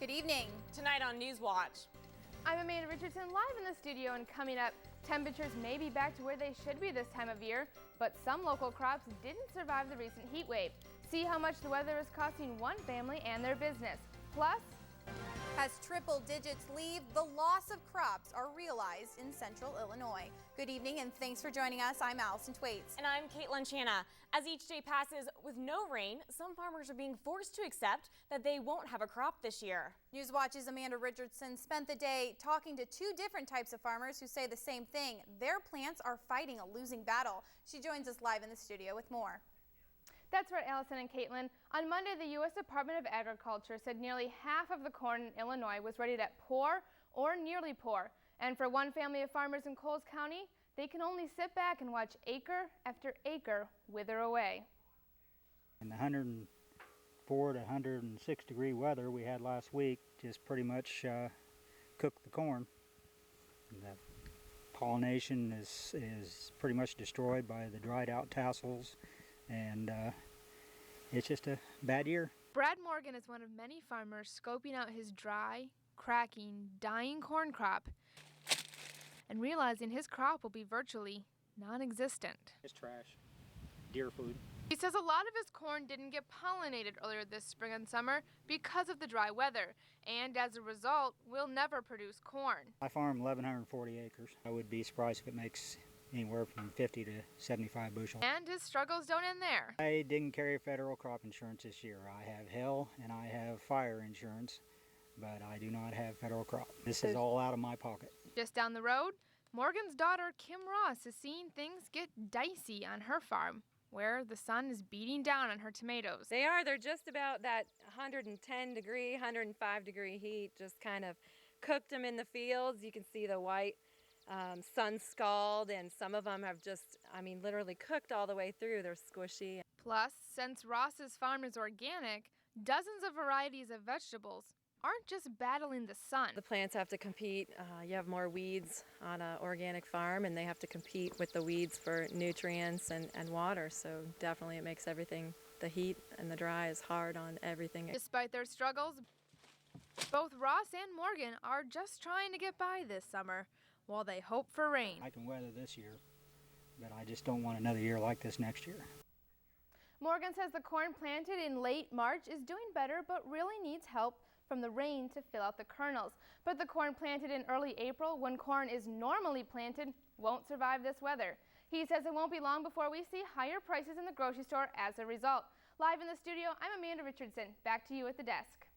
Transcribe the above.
Good evening. Tonight on News Watch. I'm Amanda Richardson, live in the studio, and coming up, temperatures may be back to where they should be this time of year, but some local crops didn't survive the recent heat wave. See how much the weather is costing one family and their business. Plus, as triple digits leave, the loss of crops are realized in central Illinois. Good evening and thanks for joining us. I'm Allison Twaits. And I'm Caitlin Channa. As each day passes with no rain, some farmers are being forced to accept that they won't have a crop this year. News Watch's Amanda Richardson spent the day talking to two different types of farmers who say the same thing. Their plants are fighting a losing battle. She joins us live in the studio with more. That's right, Allison and Caitlin. On Monday, the U.S. Department of Agriculture said nearly half of the corn in Illinois was rated at poor or nearly poor. And for one family of farmers in Coles County, they can only sit back and watch acre after acre wither away. In the 104 to 106 degree weather we had last week just pretty much cooked the corn. And the pollination is pretty much destroyed by the dried out tassels. And it's just a bad year. Brad Morgan is one of many farmers scoping out his dry, cracking, dying corn crop and realizing his crop will be virtually non-existent. It's trash, deer food. He says a lot of his corn didn't get pollinated earlier this spring and summer because of the dry weather, and as a result, will never produce corn. I farm 1,140 acres. I would be surprised if it makes anywhere from 50 to 75 bushel. And his struggles don't end there. I didn't carry federal crop insurance this year. I have hail and I have fire insurance, but I do not have federal crop. This is all out of my pocket. Just down the road, Morgan's daughter Kim Ross is seeing things get dicey on her farm, where the sun is beating down on her tomatoes. They're just about that 110 degree, 105 degree heat, just kind of cooked them in the fields. You can see the white sun scald, and some of them have just, literally cooked all the way through. They're squishy. Plus, since Ross's farm is organic, dozens of varieties of vegetables aren't just battling the sun. The plants have to compete. You have more weeds on an organic farm, and they have to compete with the weeds for nutrients and water. So definitely it makes everything, the heat and the dry is hard on everything. Despite their struggles, both Ross and Morgan are just trying to get by this summer while they hope for rain. I can weather this year, but I just don't want another year like this next year. Morgan says the corn planted in late March is doing better, but really needs help from the rain to fill out the kernels. But the corn planted in early April, when corn is normally planted, won't survive this weather. He says it won't be long before we see higher prices in the grocery store as a result. Live in the studio, I'm Amanda Richardson. Back to you at the desk.